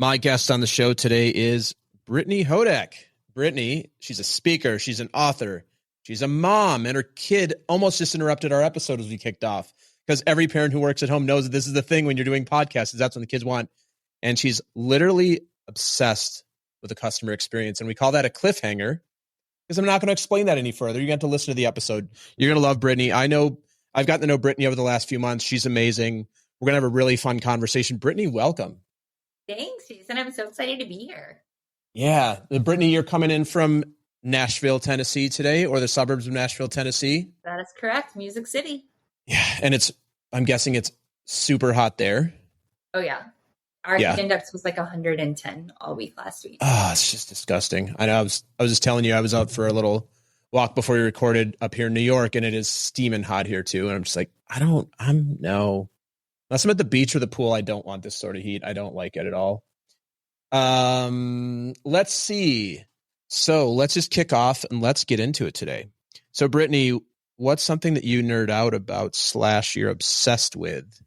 My guest on the show today is Brittany Hodak. Brittany, she's a speaker, she's an author, she's a mom, and her kid almost just interrupted our episode as we kicked off because every parent who works at home knows that this is the thing when you're doing podcasts, is that's what the kids want. And she's literally obsessed with the customer experience. And we call that a cliffhanger because I'm not going to explain that any further. You got to listen to the episode. You're going to love Brittany. I know I've gotten to know Brittany over the last few months. She's amazing. We're going to have a really fun conversation. Brittany, welcome. Thanks, Jason. I'm so excited to be here. Yeah. Brittany, you're coming in from Nashville, Tennessee today, or the suburbs of Nashville, Tennessee. That is correct. Music City. Yeah. And I'm guessing it's super hot there. Oh, yeah. Our heat index was like 110 all week last week. Oh, it's just disgusting. I know. I was just telling you, I was out for a little walk before we recorded up here in New York, and it is steaming hot here too. And I'm just like, no. Unless I'm at the beach or the pool, I don't want this sort of heat. I don't like it at all. Let's see. So let's just kick off and let's get into it today. So Brittany, what's something that you nerd out about / you're obsessed with?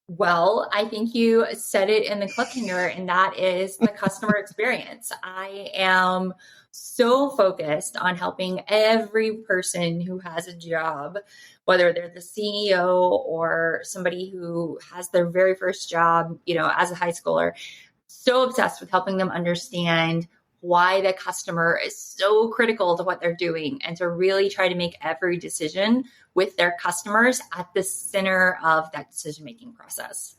Well, I think you said it in the cliffhanger, and that is the customer experience. I am so focused on helping every person who has a job, whether they're the CEO or somebody who has their very first job, as a high schooler, so obsessed with helping them understand why the customer is so critical to what they're doing and to really try to make every decision with their customers at the center of that decision-making process.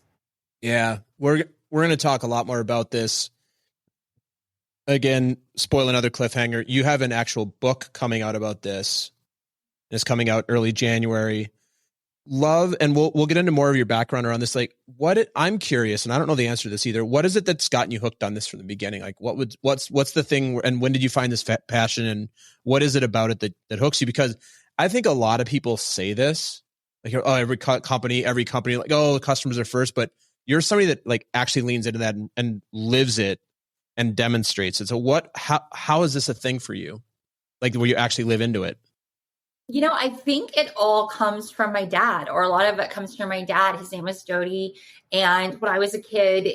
Yeah, we're going to talk a lot more about this. Again, spoil another cliffhanger. You have an actual book coming out about this. It's coming out early January. And we'll get into more of your background around this. Like, I'm curious, and I don't know the answer to this either. What is it that's gotten you hooked on this from the beginning? Like, what's the thing, and when did you find this passion, and what is it about it that hooks you? Because I think a lot of people say this, like, oh, every company, like, oh, customers are first, but you're somebody that like actually leans into that and lives it and demonstrates it. So how is this a thing for you? Like, where you actually live into it? I think it all comes from my dad, or a lot of it comes from my dad. His name was Jody. And when I was a kid,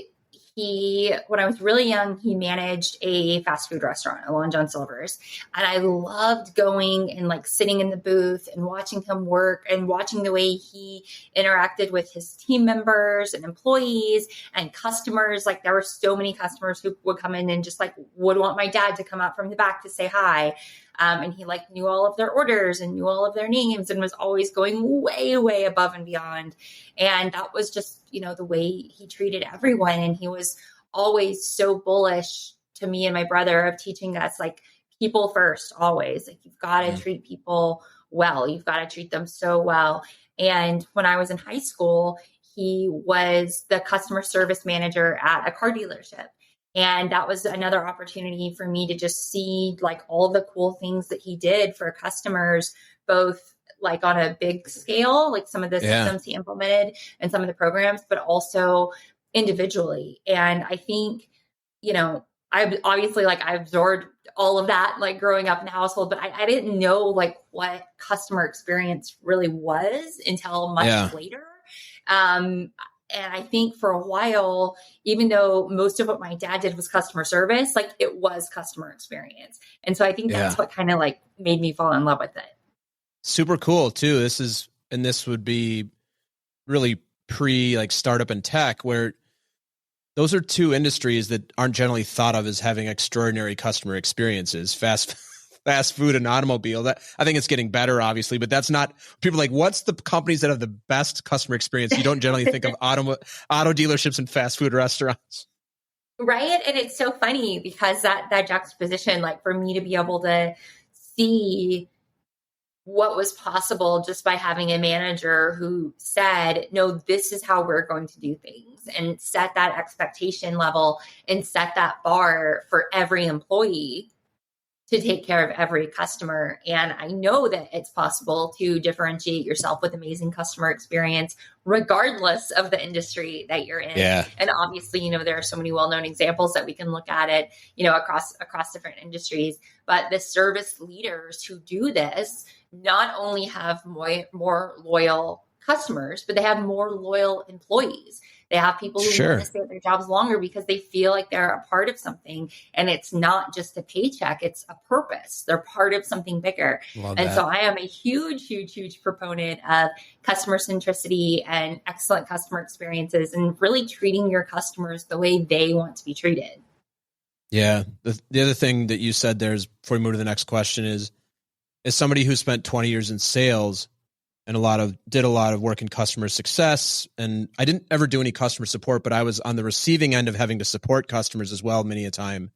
when I was really young, he managed a fast food restaurant along John Silver's. And I loved going and like sitting in the booth and watching him work and watching the way he interacted with his team members and employees and customers. Like, there were so many customers who would come in and just like would want my dad to come out from the back to say hi. And he like knew all of their orders and knew all of their names and was always going way, way above and beyond. And that was just, the way he treated everyone. And he was always so bullish to me and my brother of teaching us like people first, always. Like, you've got to treat people well. You've got to treat them so well. And when I was in high school, he was the customer service manager at a car dealership. And that was another opportunity for me to just see like all the cool things that he did for customers, both like on a big scale, like some of the systems he implemented and some of the programs, but also individually. And I think, I obviously I absorbed all of that, like growing up in the household, but I didn't know like what customer experience really was until much later. And I think for a while, even though most of what my dad did was customer service, like it was customer experience. And so I think that's what kind of like made me fall in love with it. Super cool too. This would be really pre like startup and tech, where those are two industries that aren't generally thought of as having extraordinary customer experiences. Fast food and automobile. That I think it's getting better, obviously, but that's not people like, what's the companies that have the best customer experience? You don't generally think of auto dealerships and fast food restaurants. Right. And it's so funny because that juxtaposition, like for me to be able to see what was possible just by having a manager who said, no, this is how we're going to do things, and set that expectation level and set that bar for every employee to take care of every customer. And I know that it's possible to differentiate yourself with amazing customer experience, regardless of the industry that you're in. Yeah. And obviously, there are so many well-known examples that we can look at it, across different industries. But the service leaders who do this not only have more loyal customers, but they have more loyal employees. They have people who Sure. want to stay at their jobs longer because they feel like they're a part of something, and it's not just a paycheck, it's a purpose. They're part of something bigger. Love And that. so I am a huge proponent of customer centricity and excellent customer experiences and really treating your customers the way they want to be treated. Yeah. The other thing that you said there is, before we move to the next question, is as somebody who spent 20 years in sales and did a lot of work in customer success, and I didn't ever do any customer support, but I was on the receiving end of having to support customers as well many a time.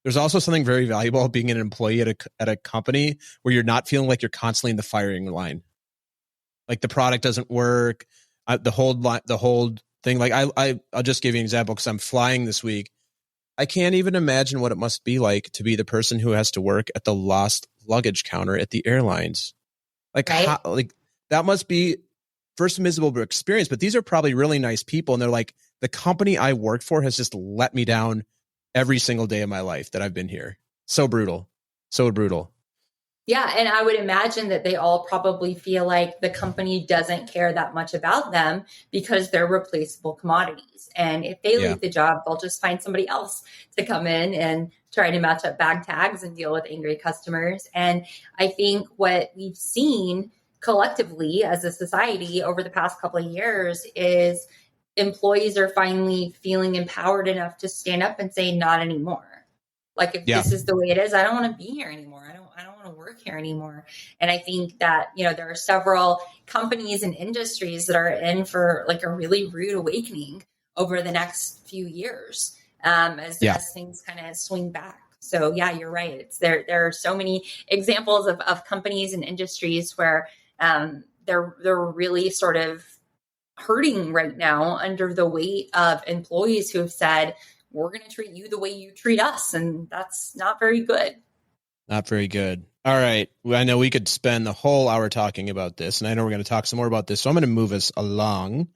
There's also something very valuable being an employee at a company where you're not feeling like you're constantly in the firing line. Like the product doesn't work, the whole thing. Like I'll just give you an example because I'm flying this week. I can't even imagine what it must be like to be the person who has to work at the lost luggage counter at the airlines. Like, Right? That must be first miserable experience, but these are probably really nice people. And they're like, the company I work for has just let me down every single day of my life that I've been here. So brutal. So brutal. Yeah. And I would imagine that they all probably feel like the company doesn't care that much about them because they're replaceable commodities. And if they leave the job, they'll just find somebody else to come in and try to match up bag tags and deal with angry customers. And I think what we've seen collectively as a society over the past couple of years is employees are finally feeling empowered enough to stand up and say, not anymore. Like if this is the way it is, I don't want to be here anymore. I don't want to work here anymore. And I think that, there are several companies and industries that are in for like a really rude awakening over the next few years as things kind of swing back. So yeah, you're right. There are so many examples of companies and industries where they're really sort of hurting right now under the weight of employees who have said, we're going to treat you the way you treat us. And that's not very good. Not very good. All right. Well, I know we could spend the whole hour talking about this, and I know we're going to talk some more about this. So I'm going to move us along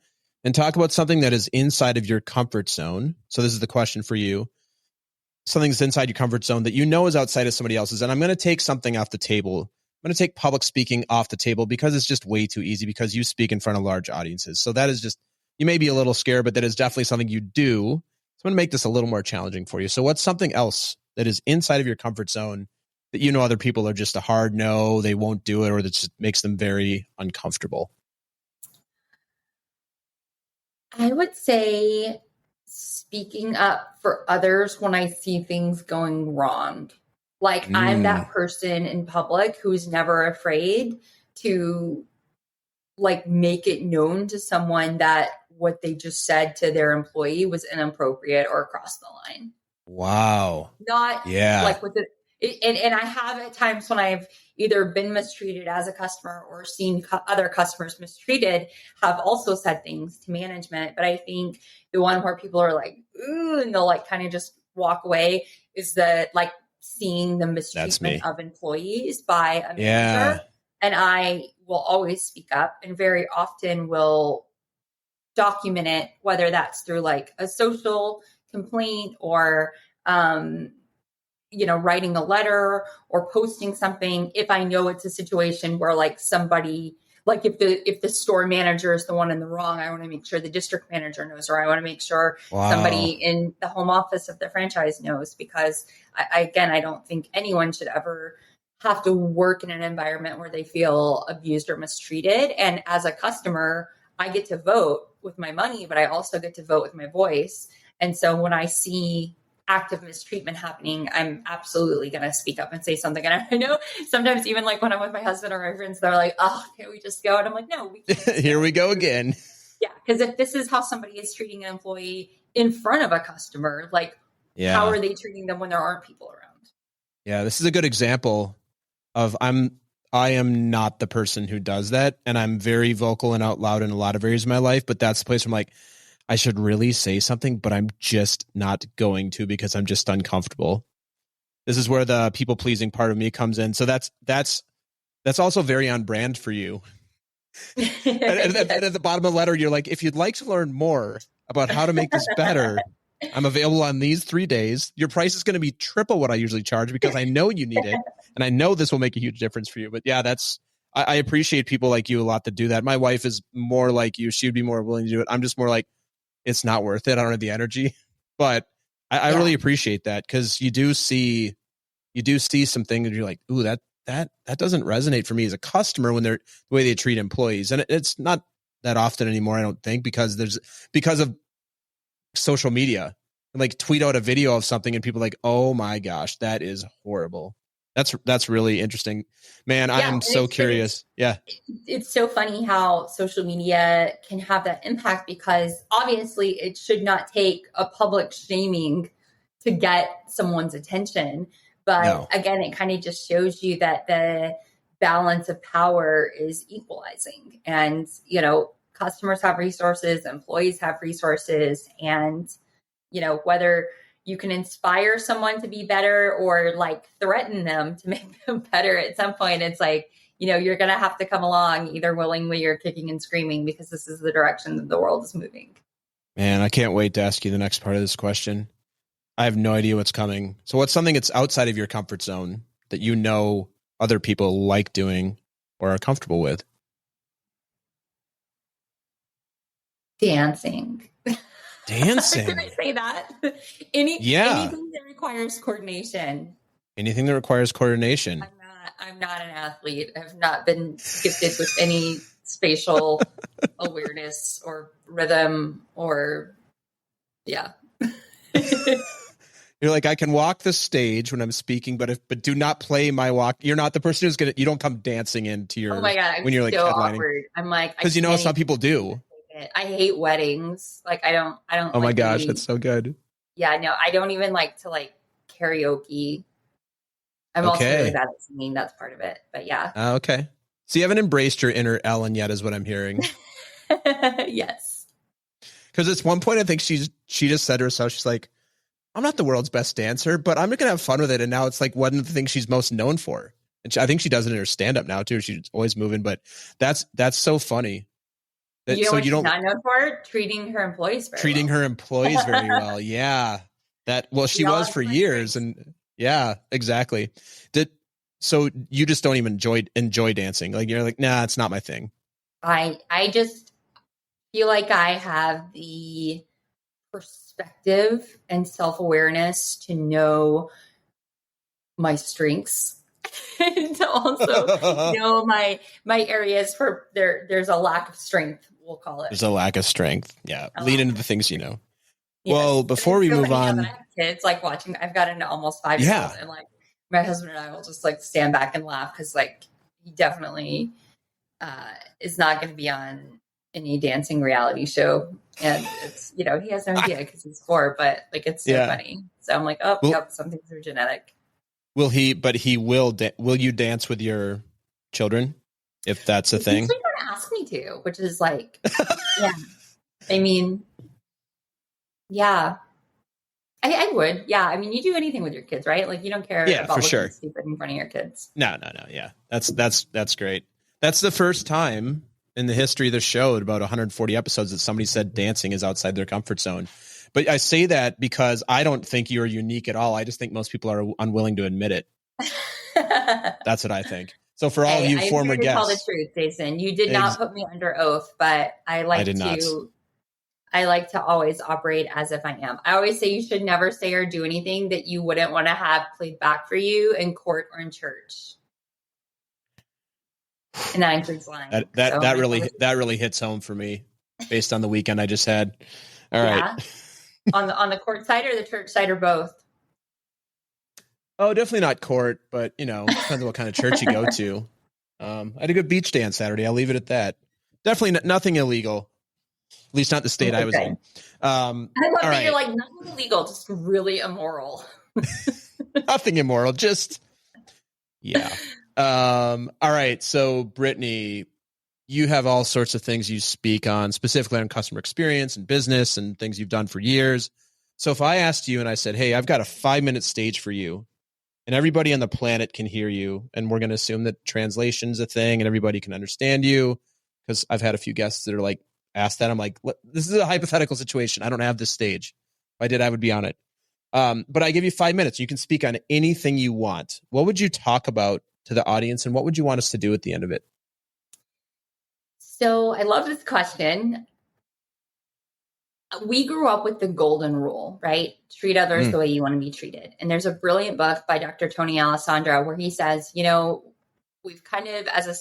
and talk about something that is inside of your comfort zone. So this is the question for you. Something that's inside your comfort zone that you know is outside of somebody else's. And I'm going to take something off the table. I'm going to take public speaking off the table because it's just way too easy because you speak in front of large audiences. So that is just, you may be a little scared, but that is definitely something you do. So I'm going to make this a little more challenging for you. So what's something else that is inside of your comfort zone that you know other people are just a hard no, they won't do it, or that just makes them very uncomfortable? I would say speaking up for others when I see things going wrong. Like I'm that person in public who's never afraid to like make it known to someone that what they just said to their employee was inappropriate or across the line. Wow. Not like with and I have at times when I've either been mistreated as a customer or seen other customers mistreated, have also said things to management. But I think the one where people are like, ooh, and they'll like kind of just walk away is the like seeing the mistreatment of employees by a manager. Yeah. And I will always speak up and very often will document it, whether that's through like a social complaint or, writing a letter or posting something. If I know it's a situation where like somebody, like if the store manager is the one in the wrong, I want to make sure the district manager knows, or I want to make sure somebody in the home office of the franchise knows, because I don't think anyone should ever have to work in an environment where they feel abused or mistreated. And as a customer, I get to vote with my money, but I also get to vote with my voice. And so when I see active mistreatment happening, I'm absolutely going to speak up and say something. And I know sometimes even like when I'm with my husband or my friends, they're like, oh, can't we just go? And I'm like, no, we can't. Here we go again. Yeah. Because if this is how somebody is treating an employee in front of a customer, like how are they treating them when there aren't people around? Yeah. This is a good example of I am not the person who does that. And I'm very vocal and out loud in a lot of areas of my life, but that's the place where I'm like, I should really say something, but I'm just not going to because I'm just uncomfortable. This is where the people pleasing part of me comes in. So that's also very on brand for you. And at the bottom of the letter, you're like, if you'd like to learn more about how to make this better, I'm available on these 3 days. Your price is going to be triple what I usually charge because I know you need it. And I know this will make a huge difference for you. But yeah, I appreciate people like you a lot that do that. My wife is more like you. She would be more willing to do it. I'm just more like, it's not worth it. I don't have the energy, but I really appreciate that, because you do see some things and you're like, ooh, that doesn't resonate for me as a customer when they're the way they treat employees. And it's not that often anymore, I don't think, because of social media. Like, tweet out a video of something and people are like, oh my gosh, that is horrible. That's really interesting, man. I am so curious. It's so funny how social media can have that impact, because obviously it should not take a public shaming to get someone's attention. But again, it kind of just shows you that the balance of power is equalizing, and, customers have resources, employees have resources, and, whether you can inspire someone to be better or like threaten them to make them better at some point, it's like, you're going to have to come along either willingly or kicking and screaming, because this is the direction that the world is moving. Man, I can't wait to ask you the next part of this question. I have no idea what's coming. So what's something that's outside of your comfort zone that other people like doing or are comfortable with? Dancing. Dancing. Can I say that? Anything that requires coordination. Anything that requires coordination. I'm not an athlete. I've not been gifted with any spatial awareness or rhythm or You're like, I can walk the stage when I'm speaking, but do not play my walk. You're not the person you don't come dancing into your. Oh my God, when you're like so headlining. Awkward. I'm like, because some people do. I hate weddings. Like, I don't. Oh my gosh, that's so good. Yeah, no, I don't even like to karaoke. I'm also really bad at singing. That's part of it. But yeah. Okay. So you haven't embraced your inner Ellen yet, is what I'm hearing. Yes. Because at one point, I think she just said to herself, she's like, I'm not the world's best dancer, but I'm going to have fun with it. And now it's like one of the things she's most known for. And I think she does it in her stand-up now too. She's always moving, but that's so funny. She's not known for? Treating her employees very well. Yeah. She was for years. And yeah, exactly. So you just don't even enjoy dancing. Like, you're like, nah, it's not my thing. I just feel like I have the perspective and self-awareness to know my strengths and to also know my areas for there's a lack of strength, we'll call it. There's a lack of strength. Yeah. Lean into the things you know. Yes. Well, before we move on, I have kids watching. I've got into almost 5 years old, and my husband and I will just stand back and laugh, because he definitely is not going to be on any dancing reality show, and it's he has no idea because he's 4, but it's so funny. So I'm like, some things are genetic. Will he? But he will. Will you dance with your children if that's a thing? They don't ask me to, which is yeah. I mean, yeah, I would. Yeah, I mean, you do anything with your kids, right? You don't care about looking stupid in front of your kids. No. Yeah, that's great. That's the first time in the history of the show, at about 140 episodes, that somebody said dancing is outside their comfort zone. But I say that because I don't think you're unique at all. I just think most people are unwilling to admit it. That's what I think. So for all of you former guests, tell the truth, Jason. You did not put me under oath, but I like to always operate as if I am. I always say you should never say or do anything that you wouldn't want to have played back for you in court or in church. And that includes lying. That really hits home for me, based on the weekend I just had. All right. On the court side or the church side, or both? Oh, definitely not court, but depends on what kind of church you go to. I had a good beach dance Saturday. I'll leave it at that. Definitely nothing illegal. At least not the state I was in. I love that you're nothing illegal, just really immoral. Nothing immoral, just yeah. All right. So Brittany, you have all sorts of things you speak on, specifically on customer experience and business and things you've done for years. So if I asked you and I said, hey, I've got a 5-minute stage for you, and everybody on the planet can hear you, and we're going to assume that translation's a thing and everybody can understand you, because I've had a few guests that are asked that. I'm like, this is a hypothetical situation. I don't have this stage. If I did, I would be on it. But I give you 5 minutes. You can speak on anything you want. What would you talk about to the audience, and what would you want us to do at the end of it? So I love this question. we grew up with the golden rule, right? Treat others Mm. the way you want to be treated. And there's a brilliant book by Dr. Tony Alessandra where he says, we've kind of as a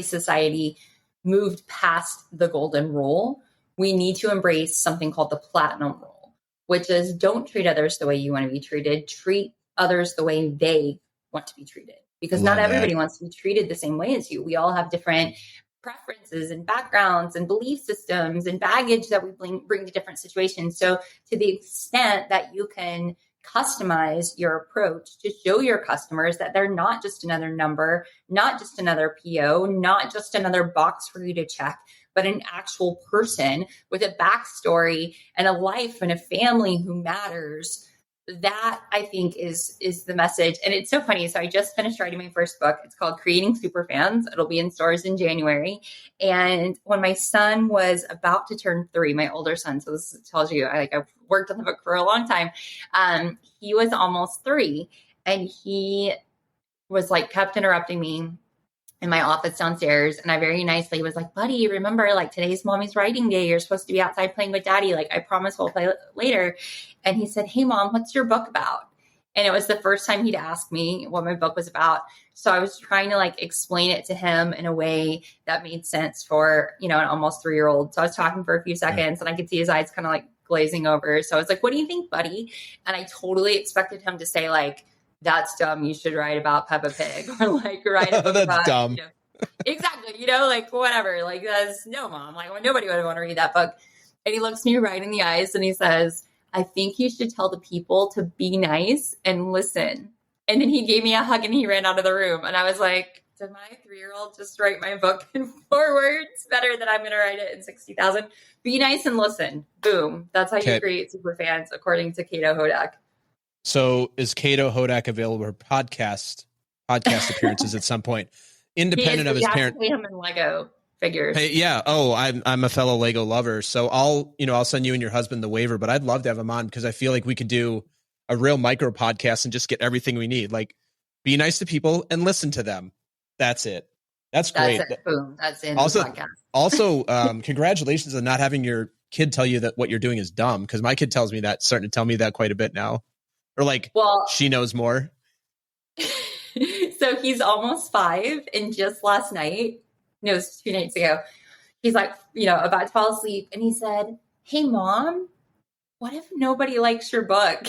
society moved past the golden rule. We need to embrace something called the platinum rule, which is don't treat others the way you want to be treated. Treat others the way they want to be treated, because not everybody wants to be treated the same way as you. We all have different preferences and backgrounds and belief systems and baggage that we bring to different situations. So to the extent that you can customize your approach to show your customers that they're not just another number, not just another PO, not just another box for you to check, but an actual person with a backstory and a life and a family who matters. That I think is the message. And it's so funny. So I just finished writing my first book. It's called Creating Superfans. It'll be in stores in January. And when my son was about to turn 3, my older son, so this tells you, I've worked on the book for a long time. He was almost 3, and he was like, kept interrupting me in my office downstairs. And I very nicely was like, buddy, remember, like, today's mommy's writing day. You're supposed to be outside playing with daddy. Like, I promise we'll play later. And he said, hey mom, what's your book about? And it was the first time he'd asked me what my book was about. So I was trying to like explain it to him in a way that made sense for, an almost 3-year-old. So I was talking for a few seconds and I could see his eyes kind of like glazing over. So I was like, what do you think, buddy? And I totally expected him to say like, that's dumb. You should write about Peppa Pig, or like write a book that's about, dumb. Exactly. Like whatever, like that's no mom, like nobody would want to read that book. And he looks me right in the eyes and he says, I think you should tell the people to be nice and listen. And then he gave me a hug and he ran out of the room. And I was like, did my 3-year-old just write my book in 4 words better than I'm going to write it in 60,000? Be nice and listen. Boom. That's how you create super fans, according to Kato Hodak. So is Kato Hodak available for podcast appearances at some point, independent of his parents? Pay him in Lego figures. Hey, yeah. Oh, I'm a fellow Lego lover, so I'll send you and your husband the waiver. But I'd love to have him on because I feel like we could do a real micro podcast and just get everything we need. Like, be nice to people and listen to them. That's it. That's great. That's it. Boom. That's in also, the podcast. Also, congratulations on not having your kid tell you that what you're doing is dumb. Because my kid tells me that, starting to tell me that quite a bit now. Or like, she knows more. So he's almost 5. And just last night, no, it was 2 nights ago, he's like, about to fall asleep. And he said, hey, mom, what if nobody likes your book?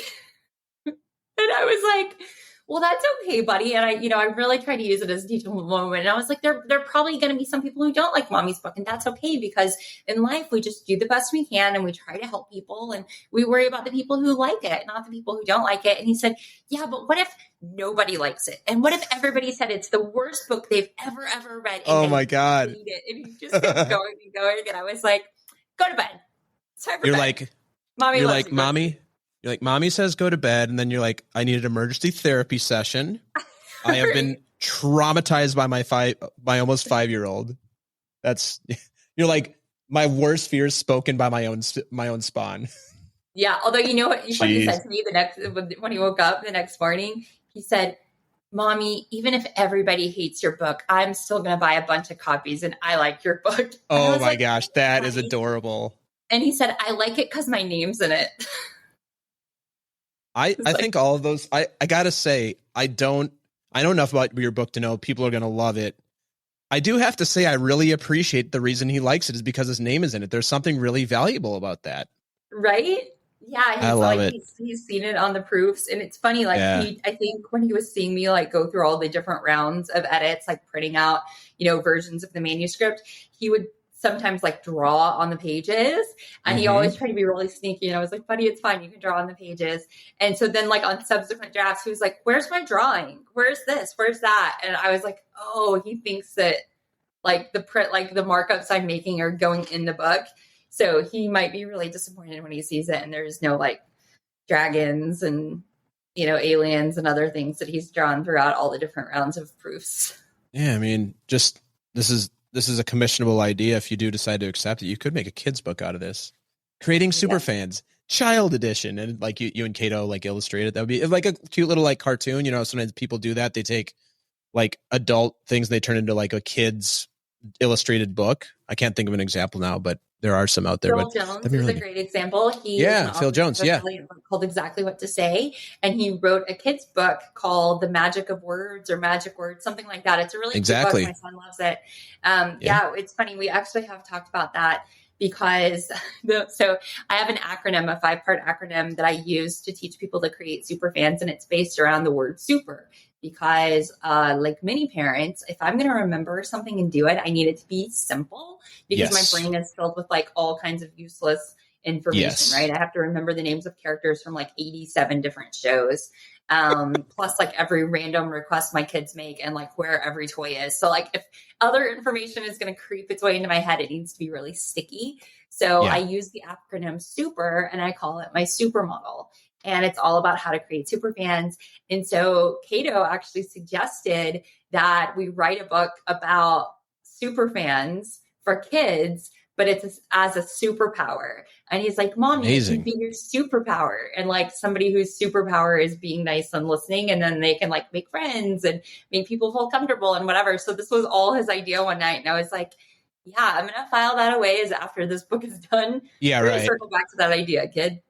And I was like, well, that's okay, buddy. And I really tried to use it as a teachable moment. And I was like, there are probably going to be some people who don't like mommy's book. And that's okay, because in life, we just do the best we can and we try to help people. And we worry about the people who like it, not the people who don't like it. And he said, yeah, but what if nobody likes it? And what if everybody said it's the worst book they've ever read? And oh my God. And he just kept going and going. And I was like, go to bed. It's time for bed. You're like, mommy says go to bed. And then you're like, I need an emergency therapy session. I have been traumatized by my almost 5-year-old. You're like, my worst fears spoken by my own spawn. Yeah. Although, what he said to me when he woke up the next morning, he said, mommy, even if everybody hates your book, I'm still going to buy a bunch of copies and I like your book. Oh my gosh. That is adorable. And he said, I like it because my name's in it. I think all of those, I gotta say, I know enough about your book to know people are going to love it. I do have to say, I really appreciate the reason he likes it is because his name is in it. There's something really valuable about that. Right? Yeah. I love it. He's seen it on the proofs. And it's funny, like, I think when he was seeing me like go through all the different rounds of edits, like printing out, versions of the manuscript, he would sometimes like draw on the pages, and he always tried to be really sneaky. And I was like, buddy, it's fine. You can draw on the pages. And so then like on subsequent drafts, he was like, where's my drawing? Where's this? Where's that? And I was like, oh, he thinks that like the print, like the markups I'm making are going in the book. So he might be really disappointed when he sees it. And there's no like dragons and, aliens and other things that he's drawn throughout all the different rounds of proofs. Yeah. I mean, just, this is a commissionable idea. If you do decide to accept it, you could make a kid's book out of this. Creating Superfans, child edition. And like you and Kato like illustrated, that would be like a cute little like cartoon. Sometimes people do that. They take like adult things, they turn into like a kid's illustrated book. I can't think of an example now, but there are some out there. Phil But Jones is a great example. He is an Phil author Jones, of a brilliant book called Exactly What to Say. And he wrote a kid's book called The Magic of Words or Magic Words, something like that. It's a really cute book. My son loves it. It's funny. We actually have talked about that because so I have an acronym, a 5-part acronym that I use to teach people to create Superfans, and it's based around the word super. Because like many parents, if I'm going to remember something and do it, I need it to be simple because my brain is filled with like all kinds of useless information, right? I have to remember the names of characters from like 87 different shows, plus like every random request my kids make and like where every toy is. So like if other information is going to creep its way into my head, it needs to be really sticky. So I use the acronym SUPER and I call it my super model. And it's all about how to create superfans. And so Kato actually suggested that we write a book about superfans for kids, but it's as a superpower. And he's like, Mommy, it can be your superpower. And like somebody whose superpower is being nice and listening, and then they can like make friends and make people feel comfortable and whatever. So this was all his idea one night. And I was like, yeah, I'm going to file that away as after this book is done. Yeah, right. Circle back to that idea, kid.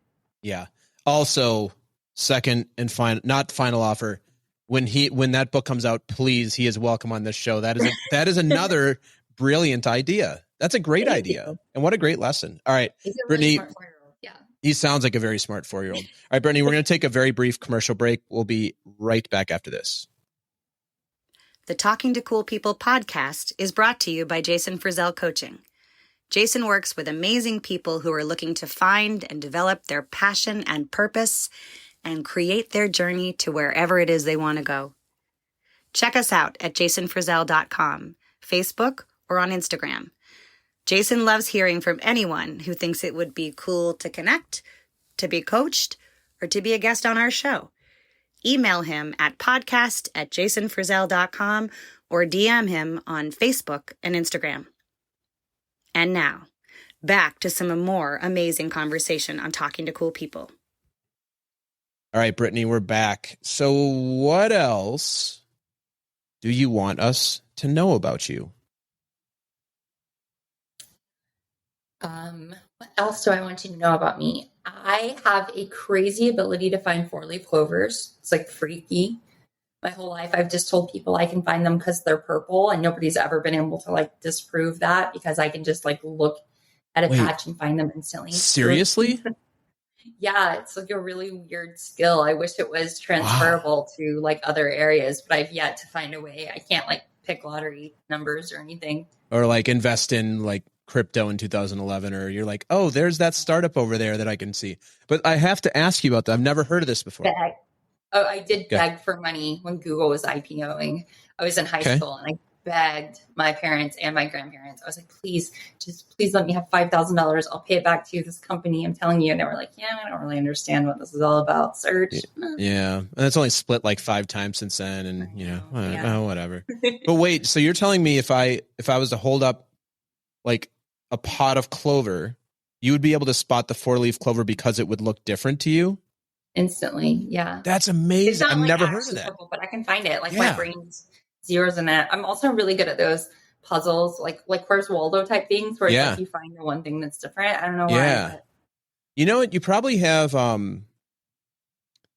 Yeah. Also, second and not final offer. When that book comes out, please, he is welcome on this show. That is another brilliant idea. That's a great idea. And what a great lesson. All right, Brittany. Really yeah. He sounds like a very smart 4-year-old. All right, Brittany, we're going to take a very brief commercial break. We'll be right back after this. The Talking to Cool People podcast is brought to you by Jason Frizzell Coaching. Jason works with amazing people who are looking to find and develop their passion and purpose and create their journey to wherever it is they want to go. Check us out at jasonfrizzell.com, Facebook, or on Instagram. Jason loves hearing from anyone who thinks it would be cool to connect, to be coached, or to be a guest on our show. Email him at podcast@jasonfrizzell.com or DM him on Facebook and Instagram. And now, back to some more amazing conversation on Talking to Cool People. All right, Brittany, we're back. So what else do you want us to know about you? What else do I want you to know about me? I have a crazy ability to find 4-leaf clovers. It's like freaky. My whole life, I've just told people I can find them because they're purple, and nobody's ever been able to like disprove that because I can just like look at a patch and find them instantly. Seriously? Yeah, it's like a really weird skill. I wish it was transferable to like other areas, but I've yet to find a way. I can't like pick lottery numbers or anything. Or like invest in like crypto in 2011, or you're like, oh, there's that startup over there that I can see. But I have to ask you about that. I've never heard of this before. I did beg for money when Google was IPOing. I was in high school and I begged my parents and my grandparents. I was like, please let me have $5,000. I'll pay it back to this company. I'm telling you. And they were like, yeah, I don't really understand what this is all about. Search. Yeah. And it's only split like 5 times since then. And whatever. But wait, so you're telling me if I was to hold up like a pot of clover, you would be able to spot the 4-leaf clover because it would look different to you? Instantly, yeah. That's amazing. I've never heard of that. Purple, but I can find it. Like my brain's zeros in that. I'm also really good at those puzzles, like Where's Waldo type things, where it's like you find the one thing that's different. I don't know why. Yeah. But... You know what? You probably have. Do you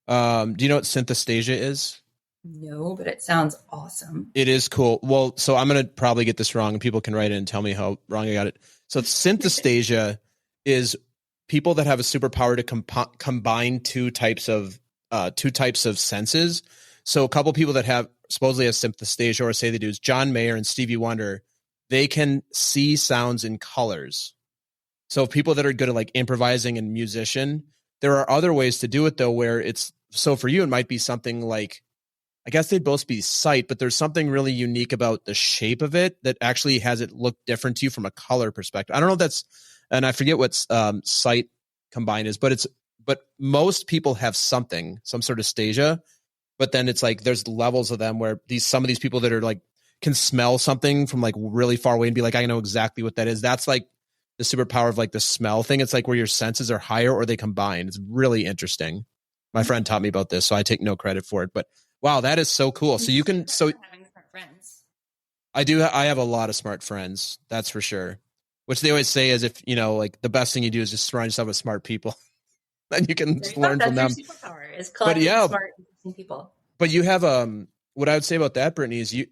know what synesthesia is? No, but it sounds awesome. It is cool. Well, so I'm gonna probably get this wrong, and people can write in and tell me how wrong I got it. So synesthesia is people that have a superpower to combine two types of senses. So a couple people that have supposedly have synesthesia, or say they do, is John Mayer and Stevie Wonder. They can see sounds in colors. So people that are good at like improvising and musician, there are other ways to do it though, where it's, so for you, it might be something like, I guess they'd both be sight, but there's something really unique about the shape of it that actually has it look different to you from a color perspective. I don't know if that's, and I forget what sight combined is, but most people have some sort of stasia, but then it's like, there's levels of them where some of these people that are like, can smell something from like really far away and be like, I know exactly what that is. That's like the superpower of like the smell thing. It's like where your senses are higher or they combine. It's really interesting. My friend taught me about this, so I take no credit for it, but wow, that is so cool. So you can, so having smart friends. I have a lot of smart friends. That's for sure. which they always say is if, like the best thing you do is just surround yourself with smart people. Then you can learn from them. Your superpower is collecting smart, interesting people. But you have, what I would say about that, Brittany, is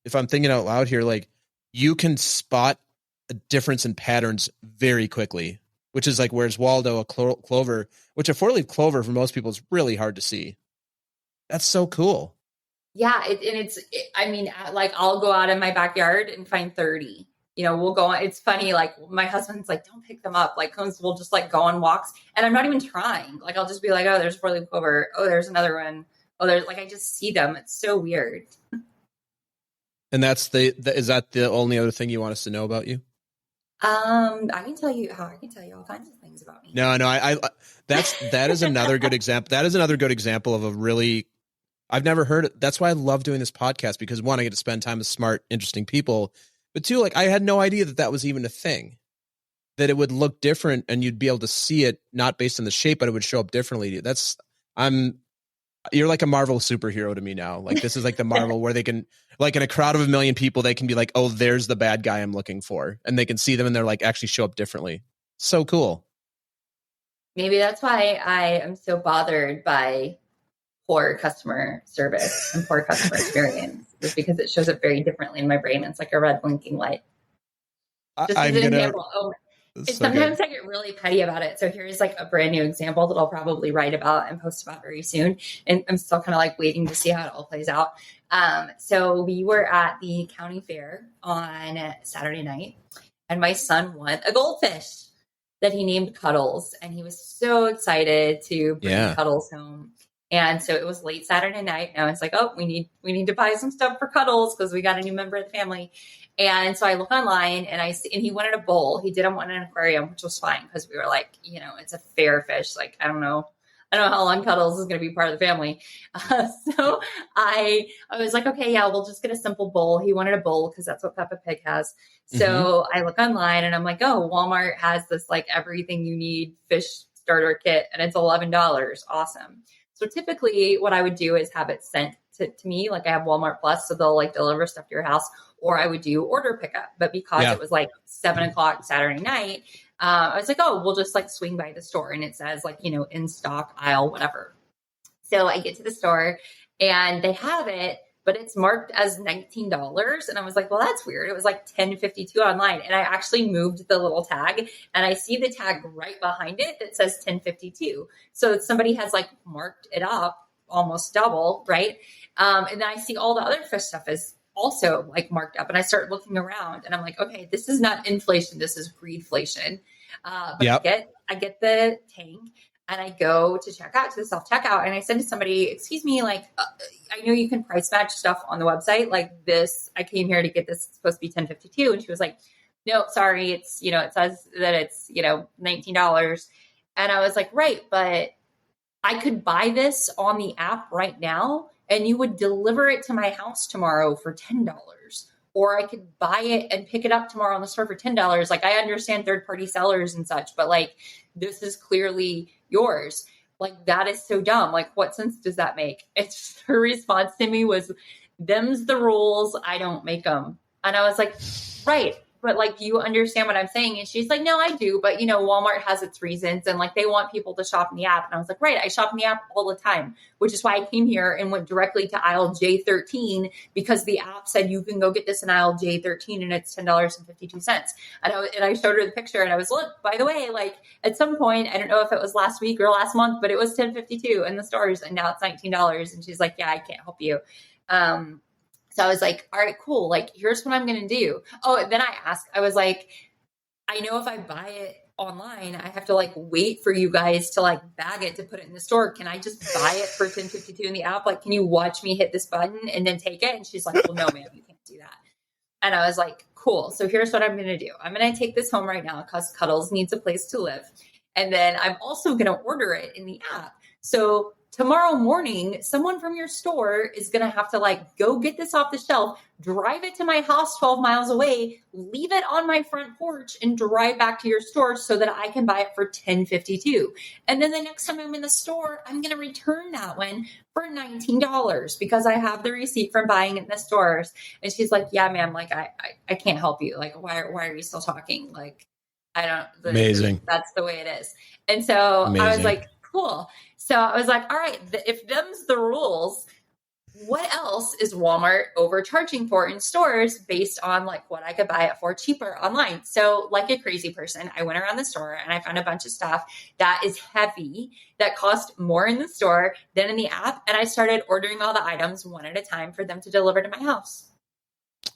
if I'm thinking out loud here, like you can spot a difference in patterns very quickly, which is like, whereas Waldo, a clover, which a 4-leaf clover for most people is really hard to see. That's so cool. Yeah. Like I'll go out in my backyard and find 30, we'll go on. It's funny. Like my husband's like, don't pick them up. Like we'll just like go on walks and I'm not even trying. Like, I'll just be like, oh, there's a 4-leaf clover. Oh, there's another one. Oh, there's like, I just see them. It's so weird. And is that the only other thing you want us to know about you? I can tell you all kinds of things about me. No, that is another good example. That is another good example of a really, I've never heard it. That's why I love doing this podcast, because one, I get to spend time with smart, interesting people, but two, like I had no idea that was even a thing, that it would look different and you'd be able to see it not based on the shape, but it would show up differently. You're like a Marvel superhero to me now. Like this is like the Marvel where they can, like in a crowd of 1 million people, they can be like, oh, there's the bad guy I'm looking for. And they can see them and they're like actually show up differently. So cool. Maybe that's why I am so bothered by poor customer service and poor customer experience, is because it shows up very differently in my brain. It's like a red blinking light. Just as an example. Sometimes I get really petty about it. So here's like a brand new example that I'll probably write about and post about very soon. And I'm still kind of like waiting to see how it all plays out. So we were at the county fair on Saturday night and my son won a goldfish that he named Cuddles. And he was so excited to bring Cuddles home. And so it was late Saturday night. Now it's like, oh, we need to buy some stuff for Cuddles because we got a new member of the family. And so I look online and I see, and he wanted a bowl. He didn't want an aquarium, which was fine because we were like, it's a fair fish. Like, I don't know how long Cuddles is going to be part of the family. So I was like, okay, yeah, we'll just get a simple bowl. He wanted a bowl because that's what Peppa Pig has. So I look online and I'm like, oh, Walmart has this like everything you need fish starter kit and it's $11. Awesome. So typically what I would do is have it sent to me. Like I have Walmart Plus, so they'll like deliver stuff to your house, or I would do order pickup. But because it was like 7:00 Saturday night, I was like, oh, we'll just like swing by the store. And it says like, in stock aisle, whatever. So I get to the store and they have it, but it's marked as $19. And I was like, well, that's weird. It was like $10.52 online. And I actually moved the little tag and I see the tag right behind it that says $10.52. So somebody has like marked it up almost double, right? And then I see all the other fish stuff is also like marked up and I start looking around and I'm like, okay, this is not inflation. This is greedflation. But I get the tank and I go to check out to the self-checkout and I said to somebody, excuse me, like, I know you can price match stuff on the website like this. I came here to get this. It's supposed to be $10.52. And she was like, no, sorry. It's, it says that it's, $19. And I was like, right. But I could buy this on the app right now and you would deliver it to my house tomorrow for $10. Or I could buy it and pick it up tomorrow in the store for $10. Like I understand third-party sellers and such, but like this is clearly yours. Like that is so dumb. Like what sense does that make? Her response to me was, them's the rules. I don't make them. And I was like, right. But like, you understand what I'm saying? And she's like, no, I do. But Walmart has its reasons and like they want people to shop in the app. And I was like, right, I shop in the app all the time, which is why I came here and went directly to aisle J13 because the app said you can go get this in aisle J13 and it's $10.52. And I showed her the picture and I was, look, by the way, like at some point, I don't know if it was last week or last month, but it was $10.52 in the stores and now it's $19. And she's like, yeah, I can't help you. So I was like, all right, cool. Like, here's what I'm going to do. Oh, then I was like, I know if I buy it online, I have to like wait for you guys to like bag it to put it in the store. Can I just buy it for $10.52 in the app? Like, can you watch me hit this button and then take it? And she's like, well, no, ma'am, you can't do that. And I was like, cool. So here's what I'm going to do. I'm going to take this home right now because Cuddles needs a place to live. And then I'm also going to order it in the app. So tomorrow morning, someone from your store is going to have to like go get this off the shelf, drive it to my house 12 miles away, leave it on my front porch and drive back to your store so that I can buy it for $10.52. And then the next time I'm in the store, I'm going to return that one for $19 because I have the receipt from buying it in the stores. And she's like, yeah, ma'am, like I can't help you. Like, why are you still talking? Like, I don't, Amazing. That's the way it is. And so I was like, cool. So I was like, all right, if them's the rules, what else is Walmart overcharging for in stores based on like what I could buy it for cheaper online? So like a crazy person, I went around the store and I found a bunch of stuff that is heavy, that cost more in the store than in the app. And I started ordering all the items one at a time for them to deliver to my house.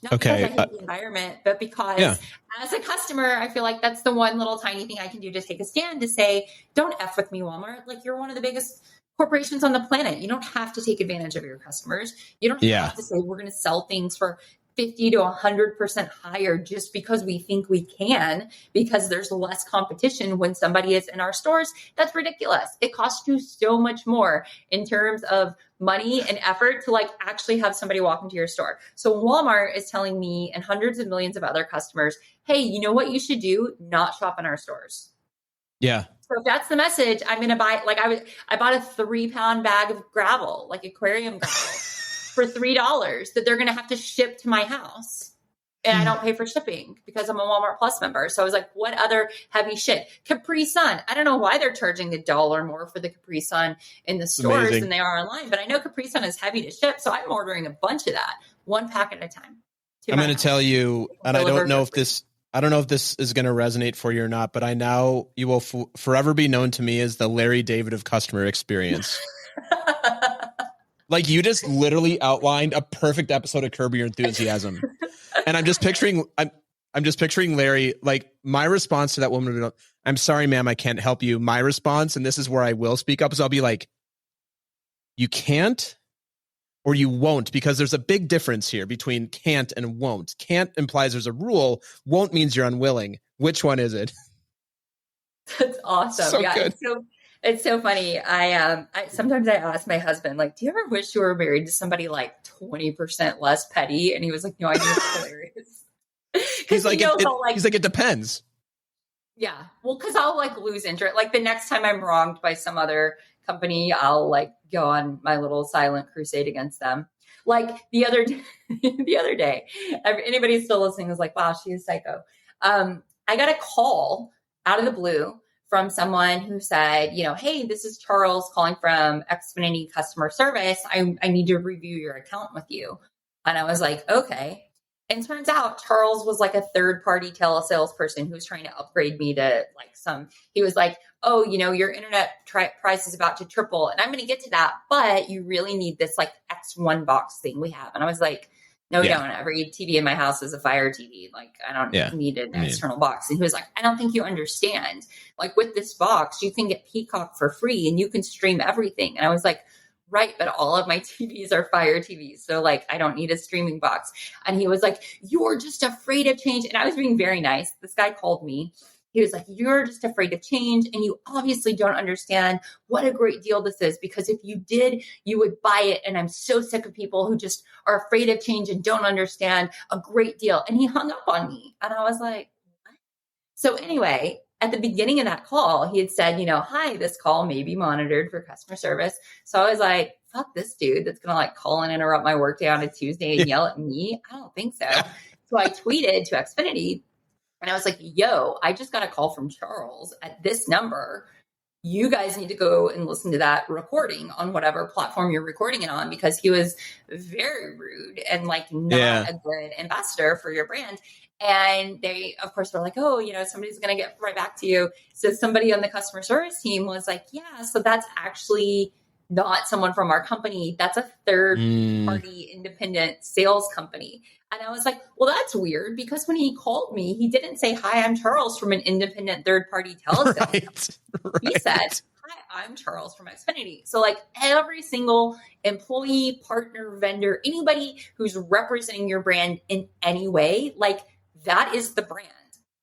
Not because I hate the environment, but because as a customer, I feel like that's the one little tiny thing I can do to take a stand to say, don't F with me, Walmart. Like, you're one of the biggest corporations on the planet. You don't have to take advantage of your customers. You don't have to say we're going to sell things for 50 to 100% higher just because we think we can, because there's less competition when somebody is in our stores. That's ridiculous. It costs you so much more in terms of money and effort to like actually have somebody walk into your store. So Walmart is telling me and hundreds of millions of other customers, hey, you know what you should do? Not shop in our stores. Yeah. So if that's the message, I'm going to buy, like I bought a 3-pound bag of gravel, like aquarium gravel for $3 that they're going to have to ship to my house. And I don't pay for shipping because I'm a Walmart Plus member. So I was like, what other heavy shit? Capri Sun. I don't know why they're charging $1 more for the Capri Sun in the stores than they are online, but I know Capri Sun is heavy to ship. So I'm ordering a bunch of that, one packet at a time. I'm going to tell you, and I don't know if this is going to resonate for you or not, but you will forever be known to me as the Larry David of customer experience. Like, you just literally outlined a perfect episode of Curb Your Enthusiasm. And I'm just picturing Larry, like, my response to that woman, I'm sorry, ma'am, I can't help you. My response, and this is where I will speak up, is I'll be like, you can't or you won't, because there's a big difference here between can't and won't. Can't implies there's a rule. Won't means you're unwilling. Which one is it? That's awesome. So good. It's so funny. I sometimes I ask my husband, like, do you ever wish you were married to somebody like 20% less petty? And he was like, no, I think it's hilarious. He's like, it depends. Yeah. Well, because I'll like lose interest. Like the next time I'm wronged by some other company, I'll like go on my little silent crusade against them. Like the other day, anybody still listening was like, wow, she is psycho. I got a call out of the blue from someone who said, hey, this is Charles calling from Xfinity customer service. I need to review your account with you. And I was like, okay. And turns out Charles was like a third-party telesalesperson who was trying to upgrade me to like he was like, oh, your internet price is about to triple. And I'm going to get to that, but you really need this like X1 box thing we have. And I was like, no, we don't. Every TV in my house is a Fire TV. Like, I don't need an external box. And he was like, I don't think you understand. Like, with this box, you can get Peacock for free and you can stream everything. And I was like, right, but all of my TVs are Fire TVs. So, like, I don't need a streaming box. And he was like, you're just afraid of change. And I was being very nice. This guy called me. He was like, you're just afraid of change. And you obviously don't understand what a great deal this is, because if you did, you would buy it. And I'm so sick of people who just are afraid of change and don't understand a great deal. And he hung up on me. And I was like, what? So anyway, at the beginning of that call, he had said, hi, this call may be monitored for customer service. So I was like, fuck this dude that's going to like call and interrupt my workday on a Tuesday and yell at me. I don't think so. So I tweeted to Xfinity. And I was like, yo, I just got a call from Charles at this number. You guys need to go and listen to that recording on whatever platform you're recording it on, because he was very rude and like not a good ambassador for your brand. And they, of course, were like, oh, somebody's going to get right back to you. So somebody on the customer service team was like, yeah, so that's actually not someone from our company. That's a third party independent sales company. And I was like, well, that's weird, because when he called me, he didn't say, hi, I'm Charles from an independent third party telesales. Right. He said, hi, I'm Charles from Xfinity. So like every single employee, partner, vendor, anybody who's representing your brand in any way, like that is the brand.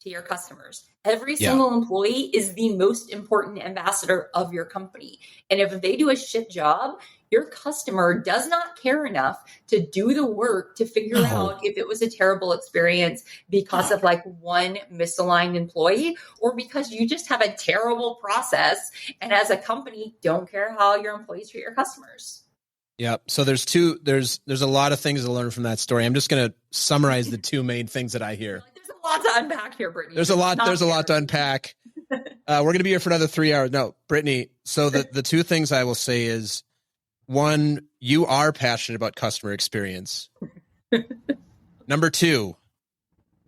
to your customers. Every single employee is the most important ambassador of your company. And if they do a shit job, your customer does not care enough to do the work to figure out if it was a terrible experience because of like one misaligned employee, or because you just have a terrible process. And as a company, don't care how your employees treat your customers. Yeah. So there's a lot of things to learn from that story. I'm just going to summarize the two main things that I hear. There's a lot to unpack here, Brittany. There's a lot to unpack. We're going to be here for another 3 hours. No, Brittany. So the two things I will say is, one, you are passionate about customer experience. Number two,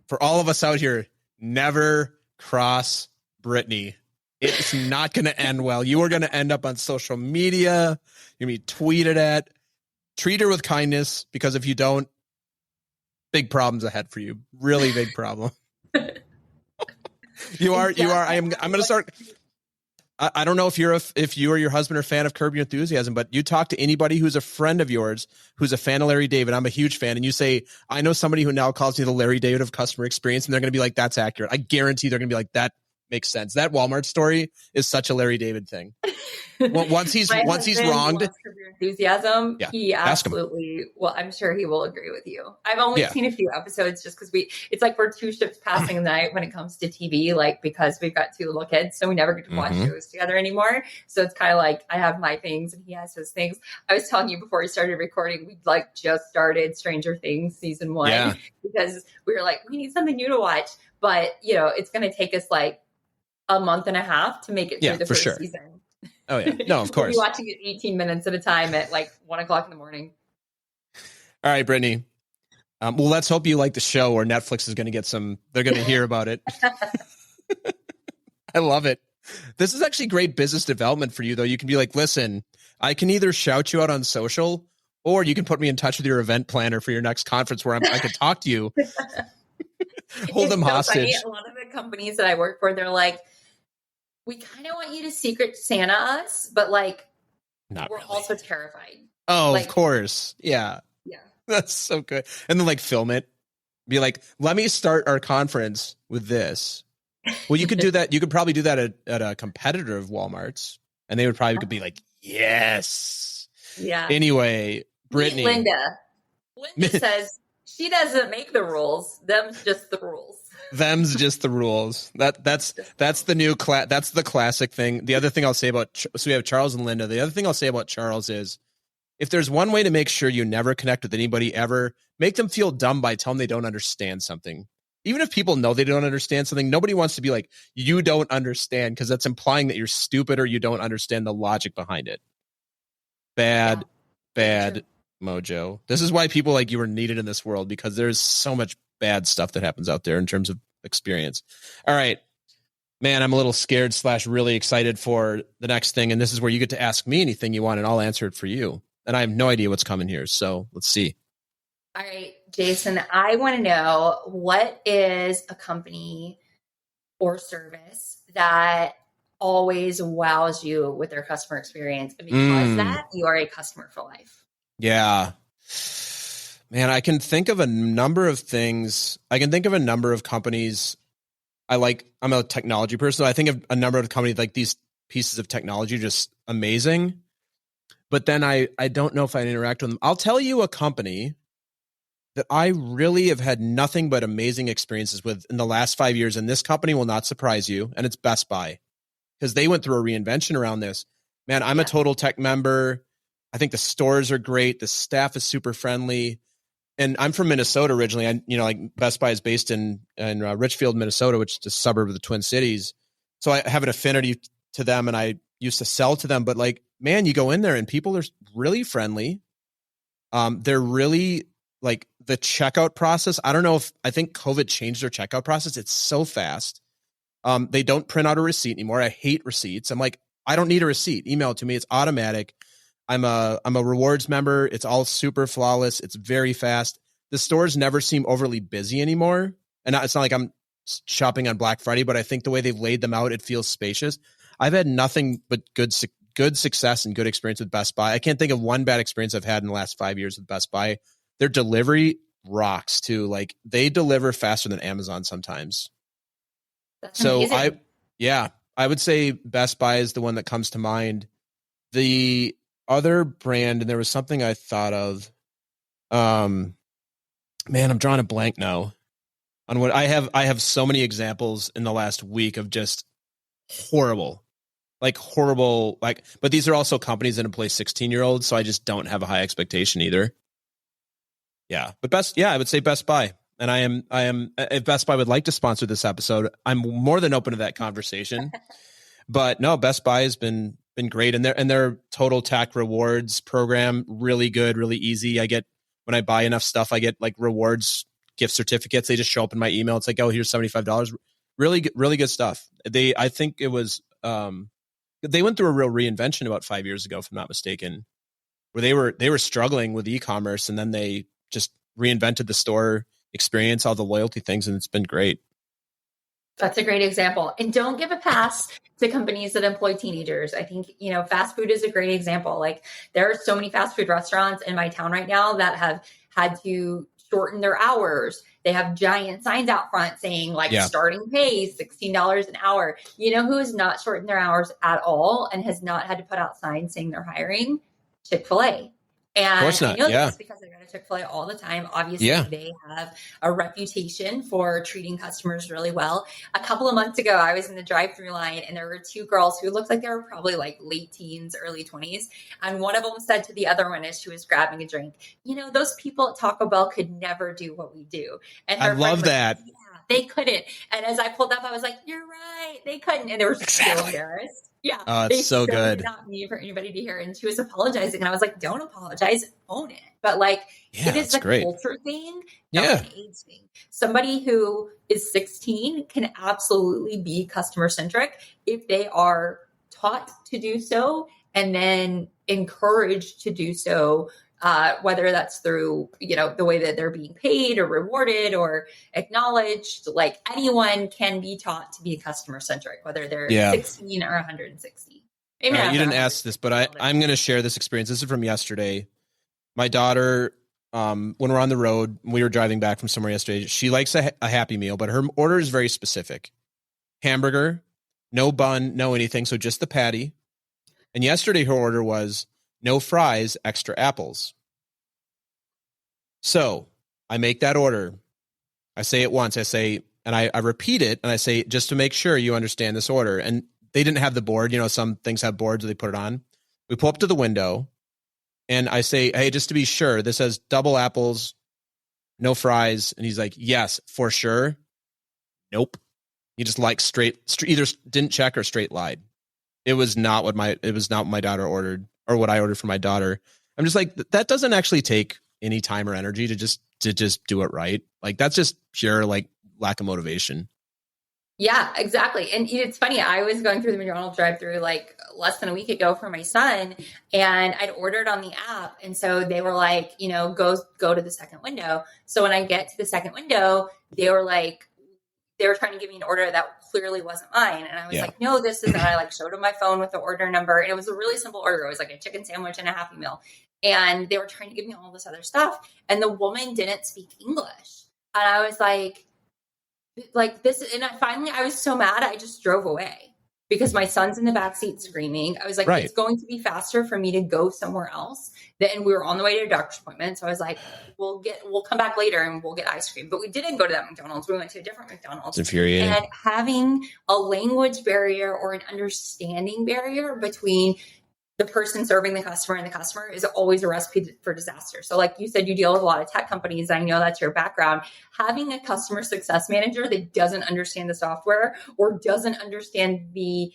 for all of us out here, never cross Brittany. It's not going to end well. You are going to end up on social media. You're going to be tweeted at. Treat her with kindness, because if you don't, big problems ahead for you. Really big problem. You are. I'm going to start. I don't know if you or your husband are a fan of Curb Your Enthusiasm, but you talk to anybody who's a friend of yours who's a fan of Larry David. I'm a huge fan. And you say, I know somebody who now calls me the Larry David of customer experience. And they're going to be like, that's accurate. I guarantee they're going to be like, that makes sense. That Walmart story is such a Larry David thing. Well, once he's wronged, enthusiasm, he absolutely. Well, I'm sure he will agree with you. I've only seen a few episodes just because it's like we're two ships passing the night when it comes to TV, like because we've got two little kids, so we never get to watch shows together anymore. So it's kind of like I have my things and he has his things. I was telling you before we started recording, we like just started Stranger Things season 1 because we were like, we need something new to watch, but it's going to take us like a month and a half to make it through the first season. Oh yeah. No, of course. We'll be watching it 18 minutes at a time at like 1:00 in the morning. All right, Brittany. Well, let's hope you like the show, or Netflix is going to get they're going to hear about it. I love it. This is actually great business development for you, though. You can be like, listen, I can either shout you out on social, or you can put me in touch with your event planner for your next conference where I can talk to you. Hold them hostage. Funny. A lot of the companies that I work for, they're like, we kind of want you to Secret Santa us, but like, we're also terrified. Oh, like, of course. Yeah. Yeah. That's so good. And then like film it. Be like, let me start our conference with this. Well, you could do that. You could probably do that at a competitor of Walmart's, and they would probably be like, yes. Yeah. Anyway, Brittany. Linda says she doesn't make the rules. Them's just the rules. Them's just the rules. That's the new that's the classic thing. The other thing I'll say about, so we have Charles and Linda. The other thing I'll say about Charles is, if there's one way to make sure you never connect with anybody ever, make them feel dumb by telling them they don't understand something. Even if people know they don't understand something, nobody wants to be like, you don't understand, because that's implying that you're stupid or you don't understand the logic behind it. Bad mojo. This is why people like you are needed in this world, because there's so much bad stuff that happens out there in terms of experience. All right, man, I'm a little scared / really excited for the next thing. And this is where you get to ask me anything you want and I'll answer it for you. And I have no idea what's coming here. So let's see. All right, Jason, I want to know, what is a company or service that always wows you with their customer experience? And because that, you are a customer for life. Yeah. Man, I can think of a number of things. I can think of a number of companies. I'm a technology person. So I think of a number of companies, like these pieces of technology, just amazing. But then I don't know if I interact with them. I'll tell you a company that I really have had nothing but amazing experiences with in the last 5 years. And this company will not surprise you. And it's Best Buy, because they went through a reinvention around this. Man, I'm a Total Tech member. I think the stores are great. The staff is super friendly. And I'm from Minnesota originally. Like Best Buy is based in Richfield, Minnesota, which is a suburb of the Twin Cities. So I have an affinity to them, and I used to sell to them. But like, man, you go in there and people are really friendly. They're really like, the checkout process. I think COVID changed their checkout process. It's so fast. They don't print out a receipt anymore. I hate receipts. I'm like, I don't need a receipt. Email it to me. It's automatic. I'm a rewards member. It's all super flawless. It's very fast. The stores never seem overly busy anymore. And it's not like I'm shopping on Black Friday, but I think the way they've laid them out, it feels spacious. I've had nothing but good success and good experience with Best Buy. I can't think of one bad experience I've had in the last 5 years with Best Buy. Their delivery rocks too. Like, they deliver faster than Amazon sometimes. That's So amazing. I would say Best Buy is the one that comes to mind. The other brand, and there was something I thought of. Man, I'm drawing a blank now on what I have. I have so many examples in the last week of just horrible, but these are also companies that employ 16-year-olds. So I just don't have a high expectation either. Yeah. But I would say Best Buy. And I am, if Best Buy would like to sponsor this episode, I'm more than open to that conversation. But no, Best Buy has been great. And their Total Tac Rewards program, really good, really easy. When I buy enough stuff, I get like rewards gift certificates. They just show up in my email. It's like, oh, here's $75. Really good stuff. I think it was, they went through a real reinvention about 5 years ago, if I'm not mistaken, where they were struggling with e-commerce, and then they just reinvented the store experience, all the loyalty things, and it's been great. That's a great example. And don't give a pass to companies that employ teenagers. I think, fast food is a great example. Like, there are so many fast food restaurants in my town right now that have had to shorten their hours. They have giant signs out front saying starting pay $16 an hour. You know who has not shortened their hours at all and has not had to put out signs saying they're hiring? Chick-fil-A. And of course not. I know this because I go to Chick-fil-A all the time. Obviously, they have a reputation for treating customers really well. A couple of months ago, I was in the drive-through line, and there were two girls who looked like they were probably like late teens, early 20s. And one of them said to the other one as she was grabbing a drink, those people at Taco Bell could never do what we do. And I love that. Yeah, they couldn't. And as I pulled up, I was like, you're right. They couldn't. And they were so embarrassed. Yeah. Oh, it's so good. Did not need for anybody to hear. And she was apologizing. And I was like, don't apologize, own it. But it is a culture thing, not an age thing. Somebody who is 16 can absolutely be customer centric if they are taught to do so and then encouraged to do so. Whether that's through, the way that they're being paid or rewarded or acknowledged, anyone can be taught to be customer centric, whether they're 16 or 160. Maybe you didn't ask this, but I'm going to share this experience. This is from yesterday. My daughter, when we're on the road, we were driving back from somewhere yesterday. She likes a Happy Meal, but her order is very specific. Hamburger, no bun, no anything. So just the patty. And yesterday her order was no fries, extra apples. So I make that order. I say it once. And I repeat it, and I say, just to make sure you understand this order. And they didn't have the board. Some things have boards, they put it on. We pull up to the window, and I say, hey, just to be sure, this says double apples, no fries. And he's like, yes, for sure. Nope. He just either didn't check or straight lied. It was not what my daughter ordered, or what I ordered for my daughter. I'm just like, that doesn't actually take any time or energy to just do it right. That's just pure lack of motivation. Yeah, exactly. And it's funny. I was going through the McDonald's drive-through less than a week ago for my son, and I'd ordered on the app. And so they were like, go to the second window. So when I get to the second window, they were trying to give me an order that clearly wasn't mine. And I was like, no, this is that. I showed them my phone with the order number. And it was a really simple order. It was a chicken sandwich and a Happy Meal. And they were trying to give me all this other stuff. And the woman didn't speak English. And I was like this. And I was so mad. I just drove away because my son's in the backseat screaming. I was like, It's going to be faster for me to go somewhere else. And we were on the way to a doctor's appointment. So I was like, we'll come back later and we'll get ice cream. But we didn't go to that McDonald's. We went to a different McDonald's. It's infuriating. And having a language barrier or an understanding barrier between the person serving the customer and the customer is always a recipe for disaster. So like you said, you deal with a lot of tech companies. I know that's your background. Having a customer success manager that doesn't understand the software or doesn't understand the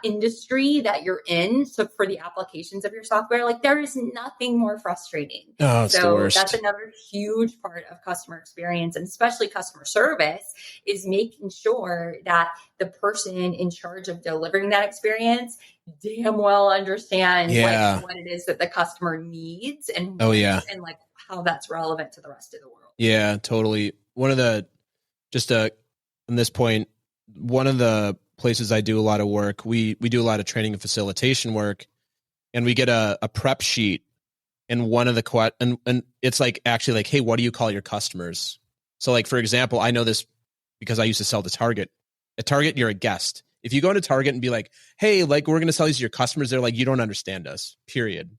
industry that you're in, so for the applications of your software, there is nothing more frustrating. Oh, it's the worst. That's another huge part of customer experience, and especially customer service, is making sure that the person in charge of delivering that experience damn well understands what it is that the customer needs and and how that's relevant to the rest of the world. Yeah, totally. One of the on this point, one of the places I do a lot of work, we do a lot of training and facilitation work, and we get a prep sheet, and one of the and it's actually hey, what do you call your customers? So for example, I know this because I used to sell to Target. At Target, you're a guest. If you go into Target and be like, hey, like, we're going to sell these to your customers, they're like, you don't understand us, period.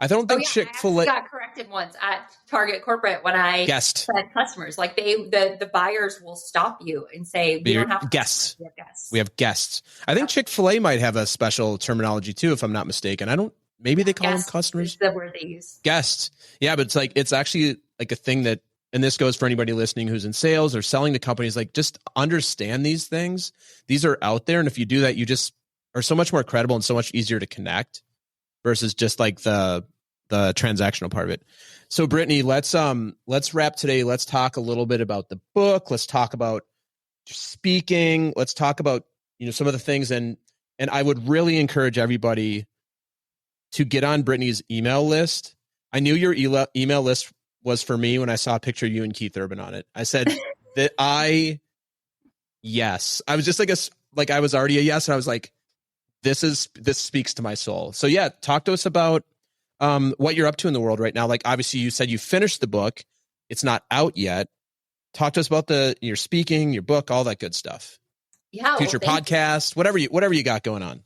I don't think Chick-fil-A... I got corrected once at Target corporate when I said customers. Like the buyers will stop you and say, we don't have guests. We have guests. I think Chick-fil-A might have a special terminology too, if I'm not mistaken. Maybe they call them customers. Is the word they use. Guests. Yeah, but it's actually like a thing that, and this goes for anybody listening who's in sales or selling to companies, like, just understand these things. These are out there. And if you do that, you just are so much more credible and so much easier to connect versus just like the transactional part of it. So Brittany, let's wrap today. Let's talk a little bit about the book. Let's talk about speaking. Let's talk about, some of the things. And I would really encourage everybody to get on Brittany's email list. I knew your email list was for me when I saw a picture of you and Keith Urban on it. I said that yes. I was just like I was already a yes. And I was like, this speaks to my soul. So yeah, talk to us about what you're up to in the world right now. Like, obviously you said you finished the book. It's not out yet. Talk to us about your speaking, your book, all that good stuff. Yeah. Future podcast, whatever you got going on.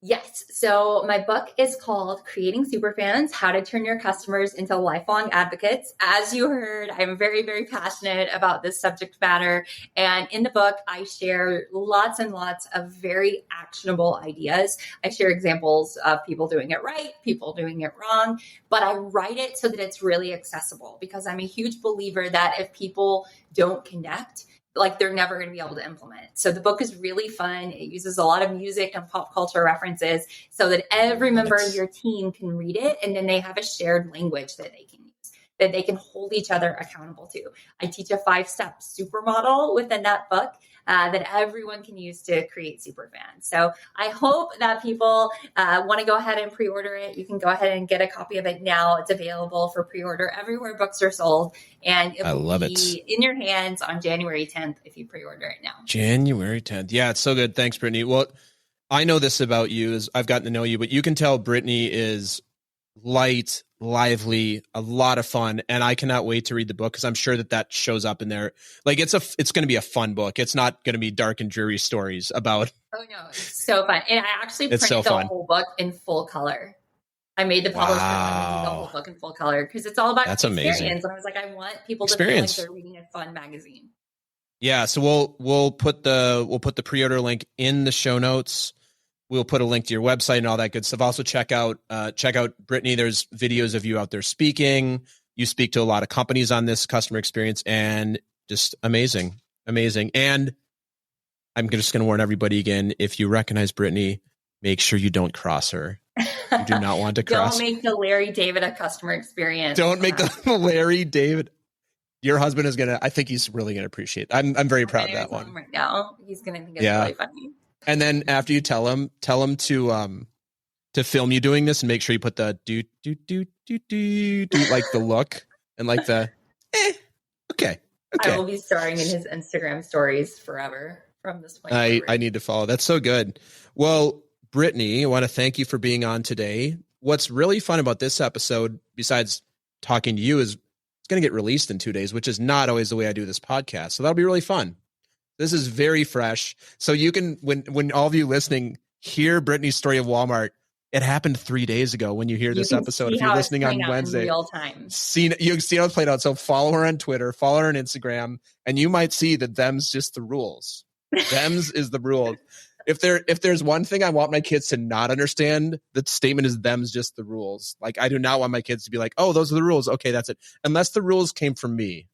Yes. So my book is called Creating Superfans, How to Turn Your Customers into Lifelong Advocates. As you heard, I'm very, very passionate about this subject matter. And in the book, I share lots and lots of very actionable ideas. I share examples of people doing it right, people doing it wrong, but I write it so that it's really accessible, because I'm a huge believer that if people don't connect, like, they're never going to be able to implement. So the book is really fun. It uses a lot of music and pop culture references so that every member of your team can read it. And then they have a shared language that they can use, that they can hold each other accountable to. I teach a 5-step supermodel within that book that everyone can use to create superfans. So I hope that people want to go ahead and pre-order it. You can go ahead and get a copy of it now. It's available for pre-order everywhere books are sold. And it will be in your hands on January 10th if you pre-order it now. January 10th. Yeah, it's so good. Thanks, Brittany. Well, I know this about you, as I've gotten to know you, but you can tell Brittany is light, lively, a lot of fun, and I cannot wait to read the book, because I'm sure that shows up in there. Like, it's going to be a fun book. It's not going to be dark and dreary stories about. Oh no, it's so fun, and I actually printed the whole book in full color. I made the publisher the whole book in full color, because it's all about experience. Amazing. And I was like, I want people to feel like they're reading a fun magazine. Yeah, so we'll put the pre-order link in the show notes. We'll put a link to your website and all that good stuff. Also check out Brittany. There's videos of you out there speaking. You speak to a lot of companies on this customer experience, and just amazing. And I'm just going to warn everybody again, if you recognize Brittany, make sure you don't cross her. You do not want to cross. Don't make the Larry David a customer experience. Don't make the Larry David. Your husband is going to, I think he's really going to appreciate it. I'm very proud of that one. Right now, he's going to think it's really funny. And then after you tell him to film you doing this, and make sure you put the do like the look and like the okay. I will be starring in his Instagram stories forever from this point forward. I need to follow. That's so good. Well, Brittany, I want to thank you for being on today. What's really fun about this episode, besides talking to you, is it's going to get released in 2 days, which is not always the way I do this podcast. So that'll be really fun. This is very fresh. So you can, when all of you listening hear Brittany's story of Walmart, it happened 3 days ago when you hear this episode. If you're listening on Wednesday, real time. You can see how it's played out. So follow her on Twitter, follow her on Instagram, and you might see that them's just the rules. Them's is the rule. If there's one thing I want my kids to not understand, the statement is them's just the rules. Like, I do not want my kids to be like, oh, those are the rules. Okay, that's it. Unless the rules came from me,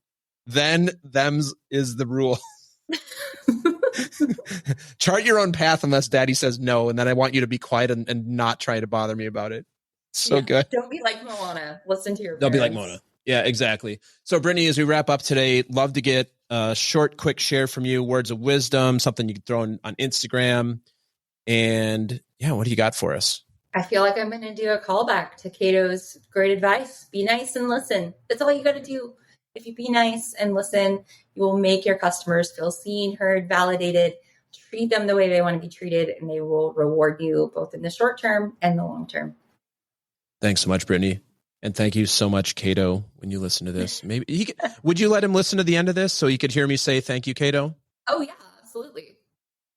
then them's is the rule. Chart your own path unless daddy says no, and then I want you to be quiet and not try to bother me about it. So good. Don't be like Moana. Listen to your parents. Don't be like Moana. Yeah, exactly. So Brittany, as we wrap up today, love to get a short, quick share from you, words of wisdom, something you can throw on Instagram. And yeah, what do you got for us? I feel like I'm going to do a callback to Kato's great advice. Be nice and listen. That's all you got to do. If you be nice and listen, you will make your customers feel seen, heard, validated, treat them the way they want to be treated, and they will reward you both in the short term and the long term. Thanks so much, Brittany. And thank you so much, Kato, when you listen to this. Maybe would you let him listen to the end of this so he could hear me say thank you, Kato? Oh, yeah, absolutely.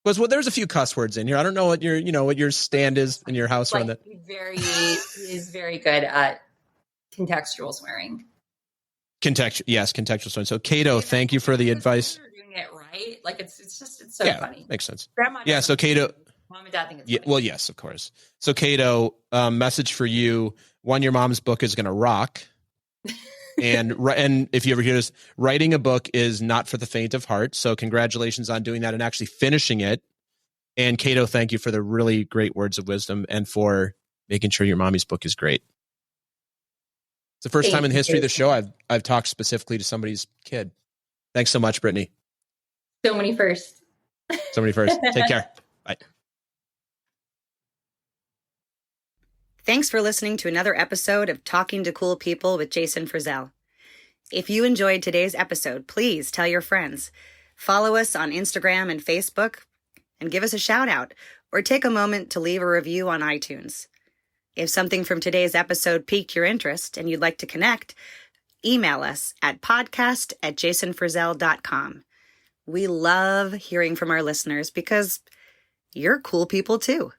Well, there's a few cuss words in here. I don't know what your stand is in your house around that. He is very good at contextual swearing. Contextual swearing. So Kato, thank you for the advice. You're doing it right. Like it's so funny. Makes sense. Grandma. Yeah. So Kato, Mom and Dad think it's funny. well, yes, of course. So Kato, message for you. One, your mom's book is going to rock. And if you ever hear this, writing a book is not for the faint of heart. So congratulations on doing that and actually finishing it. And Kato, thank you for the really great words of wisdom and for making sure your mommy's book is great. It's the first time in the history of the show I've talked specifically to somebody's kid. Thanks so much, Brittany. So many firsts. Take care. Bye. Thanks for listening to another episode of Talking to Cool People with Jason Frizzell. If you enjoyed today's episode, please tell your friends. Follow us on Instagram and Facebook and give us a shout out or take a moment to leave a review on iTunes. If something from today's episode piqued your interest and you'd like to connect, email us at podcast@jasonfrizzell.com. We love hearing from our listeners because you're cool people too.